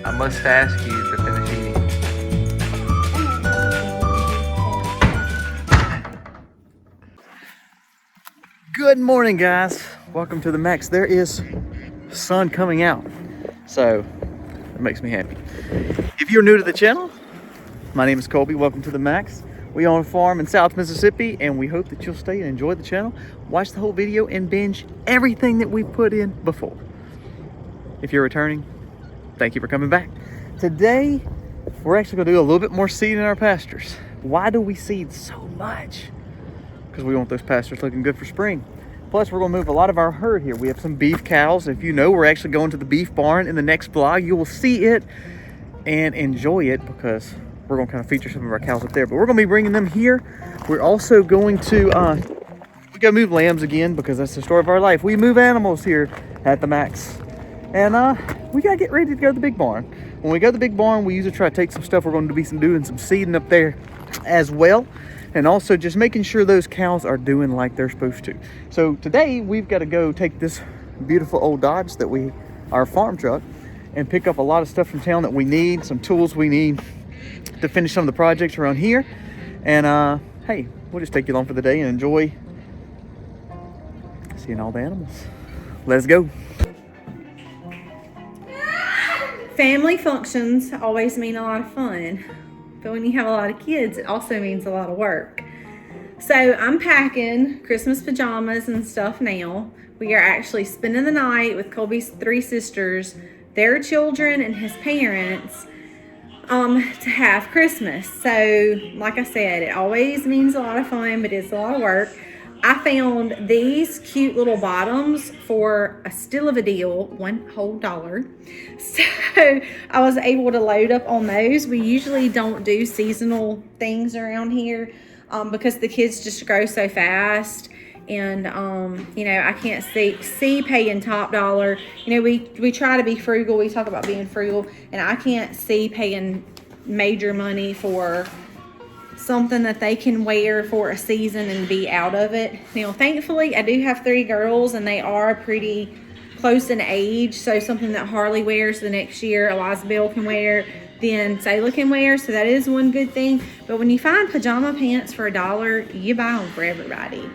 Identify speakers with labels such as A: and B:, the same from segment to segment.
A: I must ask you to finish eating. Good morning, guys. Welcome to the Max. There is sun coming out, so it makes me happy. If you're new to the channel, my name is Colby. Welcome to the Max. We own a farm in South Mississippi, and we hope that you'll stay and enjoy the channel, watch the whole video, and binge everything that we put in before. If you're returning, thank you for coming back. Today, we're actually gonna do a little bit more seed in our pastures. Why do we seed so much? Because we want those pastures looking good for spring. Plus, we're gonna move a lot of our herd here. We have some beef cows. If you know, we're actually going to the beef barn in the next vlog. You will see it and enjoy it because we're gonna kind of feature some of our cows up there. But we're gonna be bringing them here. We're also going to, we gotta move lambs again because that's the story of our life. We move animals here at the Max. And we gotta get ready to go to the big barn. When we go to the big barn, we usually try to take some stuff. We're going to be doing some seeding up there as well. And also just making sure those cows are doing like they're supposed to. So today we've got to go take this beautiful old Dodge that our farm truck, and pick up a lot of stuff from town that we need, some tools we need to finish some of the projects around here. And hey, we'll just take you along for the day and enjoy seeing all the animals. Let's go.
B: Family functions always mean a lot of fun, but when you have a lot of kids, it also means a lot of work. So I'm packing Christmas pajamas and stuff now. We are actually spending the night with Colby's 3 sisters, their children, and his parents to have Christmas. So like I said, it always means a lot of fun, but it's a lot of work. I found these cute little bottoms for a steal of a deal, $1 whole. So I was able to load up on those. We usually don't do seasonal things around here because the kids just grow so fast. And, you know, I can't see paying top dollar. You know, we try to be frugal. We talk about being frugal. And I can't see paying major money for something that they can wear for a season and be out of it. Now, thankfully, I do have 3 girls, and they are pretty close in age. So something that Harley wears the next year, Eliza Bell can wear, then Sayla can wear. So that is one good thing. But when you find pajama pants for $1, you buy them for everybody.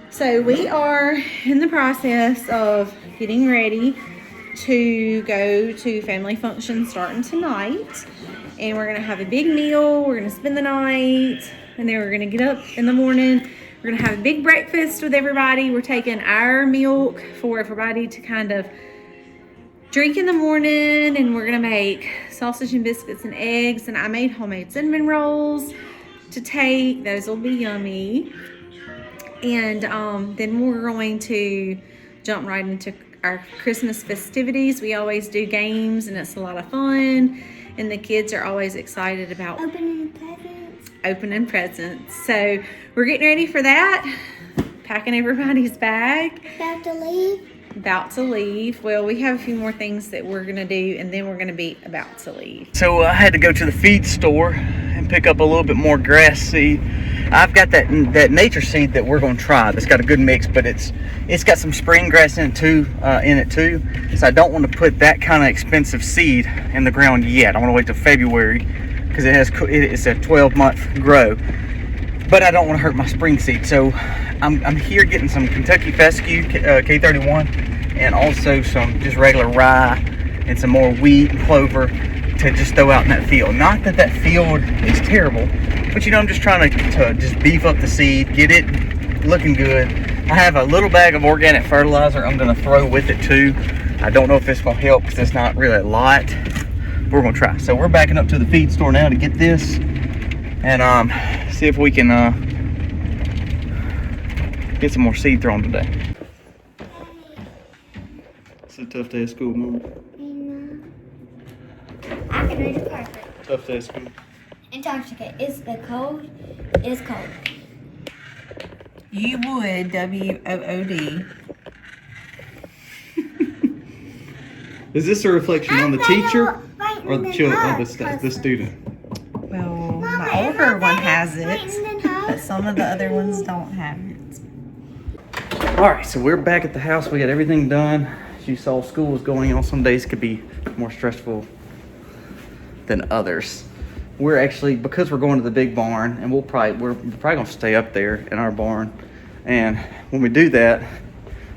B: So we are in the process of getting ready to go to family function starting tonight. And we're going to have a big meal. We're going to spend the night. And then we're going to get up in the morning. We're going to have a big breakfast with everybody. We're taking our milk for everybody to kind of drink in the morning. And we're going to make sausage and biscuits and eggs. And I made homemade cinnamon rolls to take. Those will be yummy. And then we're going to jump right into our Christmas festivities. We always do games, and it's a lot of fun. And the kids are always excited about opening presents. So we're getting ready for that. Packing everybody's bag. About to leave. Well, we have a few more things that we're going to do, and then we're going to be about to leave.
A: So I had to go to the feed store and pick up a little bit more grass seed. I've got that nature seed that we're going to try. That's got a good mix, but it's got some spring grass in it too. So I don't want to put that kind of expensive seed in the ground yet. I want to wait till February because it's a 12-month grow. But I don't want to hurt my spring seed. So I'm here getting some Kentucky fescue K31 and also some just regular rye and some more wheat and clover to just throw out in that field. Not that field is terrible, but you know, I'm just trying to just beef up the seed, get it looking good. I have a little bag of organic fertilizer I'm going to throw with it too. I don't know if this will help because it's not really a lot, but we're going to try. So we're backing up to the feed store now to get this and see if we can get some more seed thrown today. It's a tough day of school, Mom.
C: I can read the carpet.
A: Tough day of school.
C: Antarctica. It's cold. It's cold.
B: You would, WOOD.
A: Is this a reflection on the teacher or the student?
B: Well, my older one has it, but some of the other ones don't have it.
A: All right, so we're back at the house. We got everything done. As you saw, school was going on. Some days could be more stressful than others. We're actually, because we're going to the big barn, and we're probably gonna stay up there in our barn. And when we do that,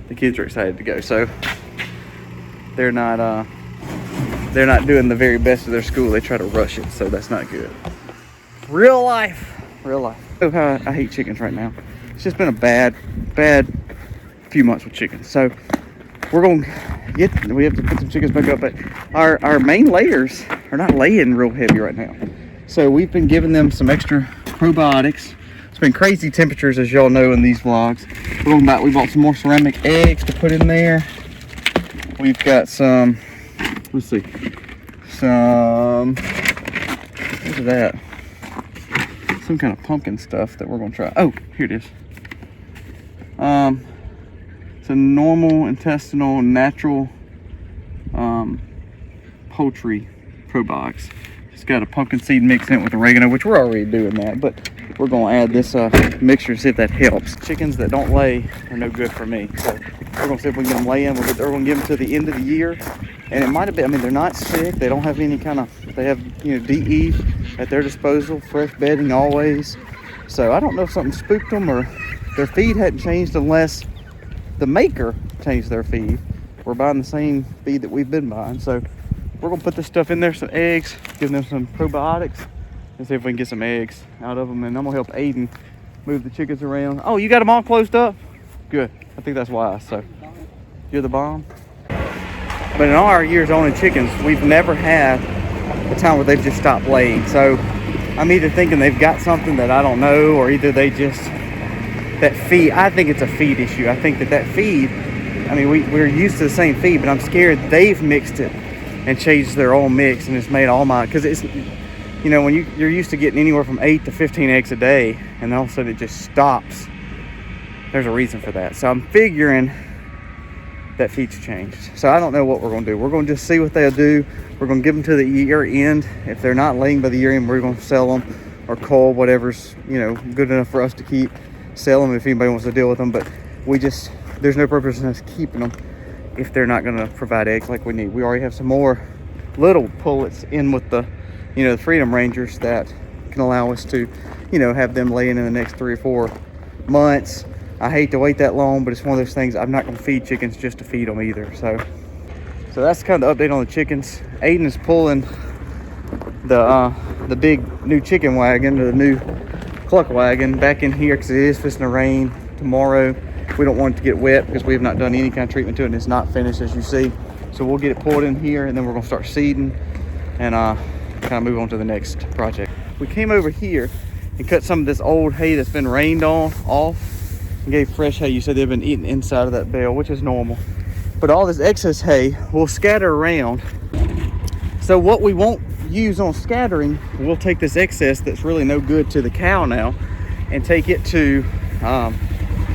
A: the kids are excited to go. So they're not doing the very best of their school. They try to rush it, so that's not good. Real life. Oh, how I hate chickens right now. It's just been a bad few months with chickens. So we have to put some chickens back up, but our main layers are not laying real heavy right now. So we've been giving them some extra probiotics. It's been crazy temperatures, as y'all know in these vlogs. We bought some more ceramic eggs to put in there. We've got some, let's see, what is that? Some kind of pumpkin stuff that we're gonna try. Oh, here it is. It's a normal intestinal natural poultry probiotics. It's got a pumpkin seed mix in it with oregano, which we're already doing that, but we're gonna add this mixture to see if that helps. Chickens that don't lay are no good for me, so we're gonna see if we can get them laying. We're gonna give them to the end of the year, and it might have been. I mean, they're not sick. They don't have any kind of. They have DE at their disposal, fresh bedding always. So I don't know if something spooked them or their feed hadn't changed unless the maker changed their feed. We're buying the same feed that we've been buying, so we're gonna put this stuff in there, some eggs, give them some probiotics, and see if we can get some eggs out of them. And I'm gonna help Aiden move the chickens around. Oh, you got them all closed up? Good. I think that's why. So you're the bomb. But in all our years owning chickens, we've never had a time where they've just stopped laying. So I'm either thinking they've got something that I don't know, or either they just, that feed, I think it's a feed issue. I think that feed, I mean, we're used to the same feed, but I'm scared they've mixed it and changed their own mix, and it's made all my, because it's, you know, when you're used to getting anywhere from 8 to 15 eggs a day, and all of a sudden it just stops, there's a reason for that. So I'm figuring that feed's changed. So I don't know what we're gonna do. We're gonna just see what they'll do. We're gonna give them to the year end. If they're not laying by the year end, we're gonna sell them or cull whatever's, you know, good enough for us to keep. Sell them if anybody wants to deal with them, but there's no purpose in us keeping them if they're not going to provide eggs like we need. We already have some more little pullets in with the, you know, the Freedom Rangers that can allow us to, you know, have them laying in the next 3 or 4 months. I hate to wait that long, but it's one of those things. I'm not going to feed chickens just to feed them either. So that's kind of the update on the chickens. Aiden is pulling the big new chicken wagon, the new cluck wagon, back in here because it is fixing to rain tomorrow. We don't want it to get wet because we have not done any kind of treatment to it, and it's not finished, as you see. So we'll get it pulled in here, and then we're going to start seeding and kind of move on to the next project. We came over here and cut some of this old hay that's been rained on off and gave fresh hay. You said they've been eating inside of that bale, which is normal. But all this excess hay will scatter around. So what we won't use on scattering, we'll take this excess that's really no good to the cow now and take it to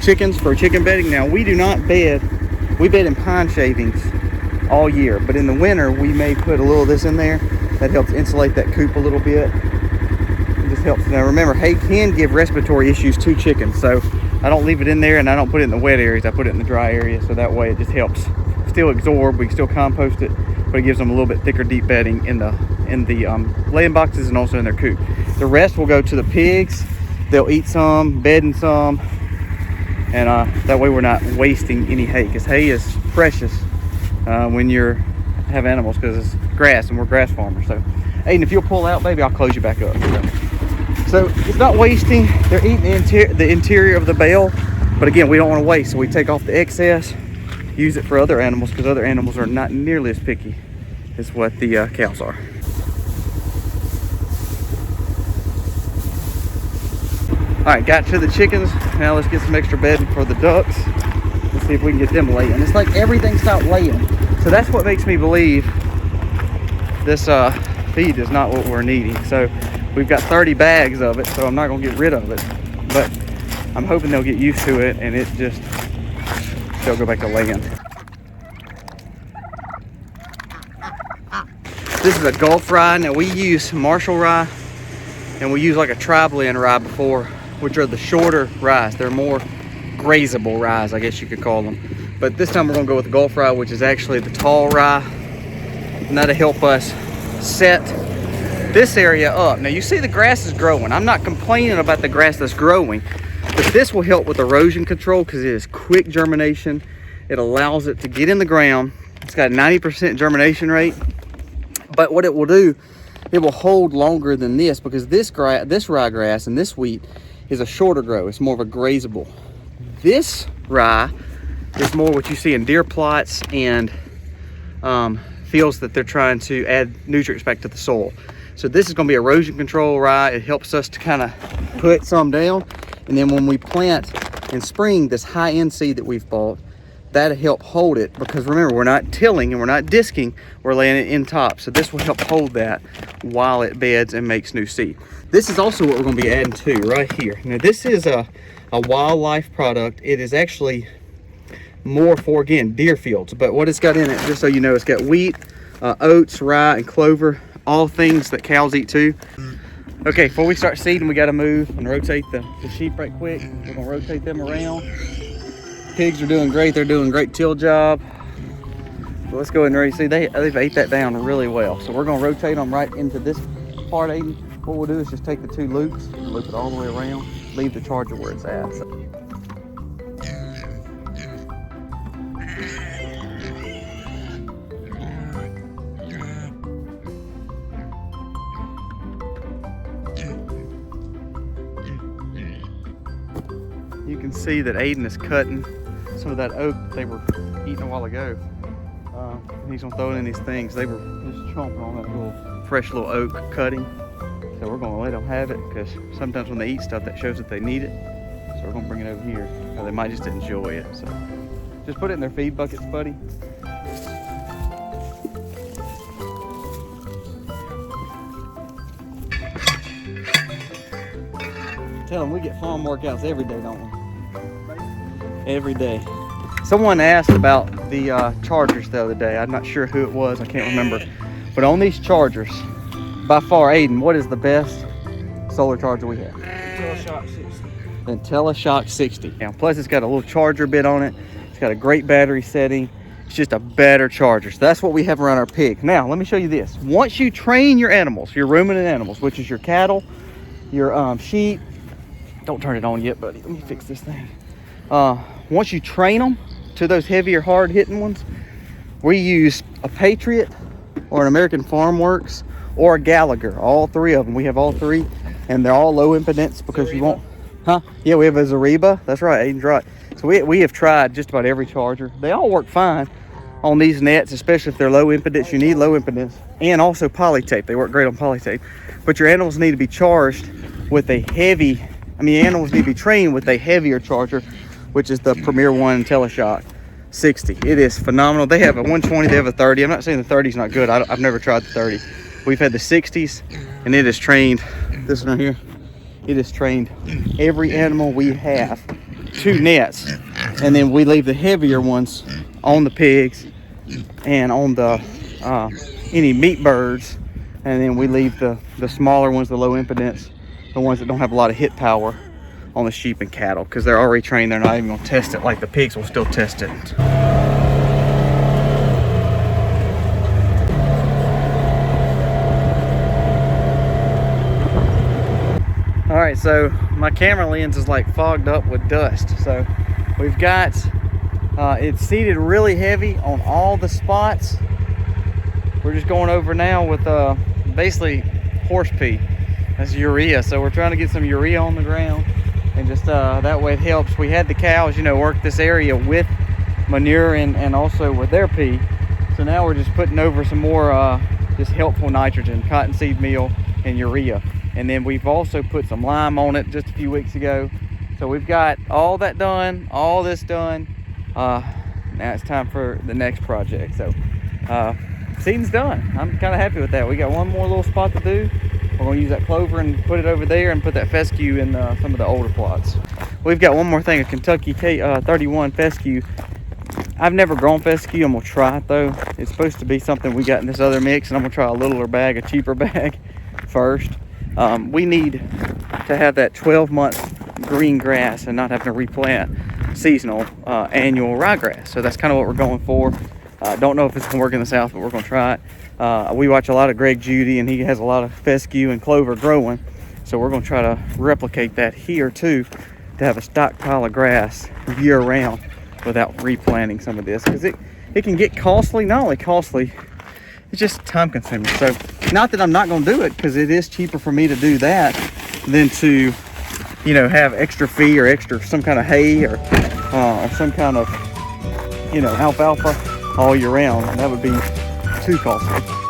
A: chickens for chicken bedding. Now we do not bed, we bed in pine shavings all year, but in the winter we may put a little of this in there. That helps insulate that coop a little bit. It just helps. Now remember, hay can give respiratory issues to chickens, so I don't leave it in there and I don't put it in the wet areas. I put it in the dry area, so that way it just helps still absorb. We can still compost it, but it gives them a little bit thicker deep bedding in the laying boxes and also in their coop. The rest will go to the pigs. They'll eat some, bed in some, and that way we're not wasting any hay, because hay is precious when you have animals, because it's grass and we're grass farmers. So Aiden, if you'll pull out, baby, I'll close you back up. So it's not wasting. They're eating the interior of the bale, but again, we don't want to waste, so we take off the excess, use it for other animals, because other animals are not nearly as picky as what the cows are. All right, got to the chickens. Now let's get some extra bedding for the ducks. Let's see if we can get them laying. It's like everything stopped laying. So that's what makes me believe this feed is not what we're needing. So we've got 30 bags of it, so I'm not gonna get rid of it. But I'm hoping they'll get used to it and they'll go back to laying. This is a Gulf rye. Now we use Marshall rye, and we use like a tri-blend rye before, which are the shorter ryes. They're more grazable ryes, I guess you could call them. But this time we're gonna go with the Gulf rye, which is actually the tall rye. And that'll help us set this area up. Now you see the grass is growing. I'm not complaining about the grass that's growing, but this will help with erosion control because it is quick germination. It allows it to get in the ground. It's got a 90% germination rate, but what it will do, it will hold longer than this because this ryegrass and this wheat is a shorter grow. It's more of a grazable. This rye is more what you see in deer plots and fields that they're trying to add nutrients back to the soil. So this is going to be erosion control rye. It helps us to kind of put some down, and then when we plant in spring this high-end seed that we've bought, that'll help hold it, because remember, we're not tilling and we're not disking, we're laying it in top. So this will help hold that while it beds and makes new seed. This is also what we're going to be adding to right here. Now this is a wildlife product. It is actually more for, again, deer fields, but what it's got in it, just so you know, it's got wheat, oats, rye, and clover, all things that cows eat too. Okay, before we start seeding, we got to move and rotate the sheep right quick. We're going to rotate them around. Pigs are doing great. They're doing a great till job. So let's go ahead and ready. See, they've ate that down really well. So we're going to rotate them right into this part, Aiden. What we'll do is just take the two loops and loop it all the way around. Leave the charger where it's at. So. You can see that Aiden is cutting some of that oak they were eating a while ago. He's gonna throw it in these things. They were just chomping on that little fresh little oak cutting. So we're gonna let them have it, because sometimes when they eat stuff, that shows that they need it. So we're gonna bring it over here, or they might just enjoy it. So just put it in their feed buckets, buddy. Tell them we get farm workouts every day, don't we? Every day. Someone asked about the chargers the other day. I'm not sure who it was. I can't remember. But on these chargers, by far, Aiden, what is the best solar charger we have?
D: IntelliShock 60.
A: IntelliShock 60. Now, plus it's got a little charger bit on it. It's got a great battery setting. It's just a better charger. So that's what we have around our pig. Now, let me show you this. Once you train your animals, your ruminant animals, which is your cattle, your sheep. Don't turn it on yet, buddy. Let me fix this thing. Once you train them to those heavier, hard-hitting ones, we use a Patriot or an American Farm Works or a Gallagher. All three of them. We have all three, and they're all low impedance because you won't. Huh? Yeah, we have a Zariba. That's right. Aiden's right. So we have tried just about every charger. They all work fine on these nets, especially if they're low impedance. You need low impedance, and also polytape. They work great on polytape. But your animals need to be charged with a heavy. Animals need to be trained with a heavier charger, which is the Premier One IntelliShock 60. It is phenomenal. They have a 120, they have a 30. I'm not saying the 30 is not good. I've never tried the 30. We've had the 60s, and it has trained, this one right here, it has trained every animal we have to nets. And then we leave the heavier ones on the pigs and on the any meat birds. And then we leave the smaller ones, the low impedance, the ones that don't have a lot of hit power, on the sheep and cattle, because they're already trained. They're not even going to test it like the pigs will still test it. All right, so my camera lens is like fogged up with dust. So we've got it's seated really heavy on all the spots. We're just going over now with basically horse pee. That's urea. So we're trying to get some urea on the ground, and just that way it helps. We had the cows, work this area with manure and also with their pee. So now we're just putting over some more just helpful nitrogen, cottonseed meal, and urea. And then we've also put some lime on it just a few weeks ago. So we've got all that done, all this done. Now it's time for the next project. So seeding's done. I'm kind of happy with that. We got one more little spot to do. We're going to use that clover and put it over there, and put that fescue in some of the older plots. We've got one more thing, a Kentucky 31 fescue. I've never grown fescue. I'm going to try it though. It's supposed to be something we got in this other mix, and I'm going to try a littler bag, a cheaper bag first. We need to have that 12-month green grass and not having to replant seasonal annual ryegrass. So that's kind of what we're going for. Don't know if it's going to work in the south, but we're going to try it. We watch a lot of Greg Judy, and he has a lot of fescue and clover growing. So we're going to try to replicate that here too, to have a stockpile of grass year round without replanting some of this, because it can get costly. Not only costly, it's just time consuming. So not that I'm not going to do it, because it is cheaper for me to do that than to, you know, have extra feed or extra some kind of hay or some kind of, you know, alfalfa all year round. And that would be too costly.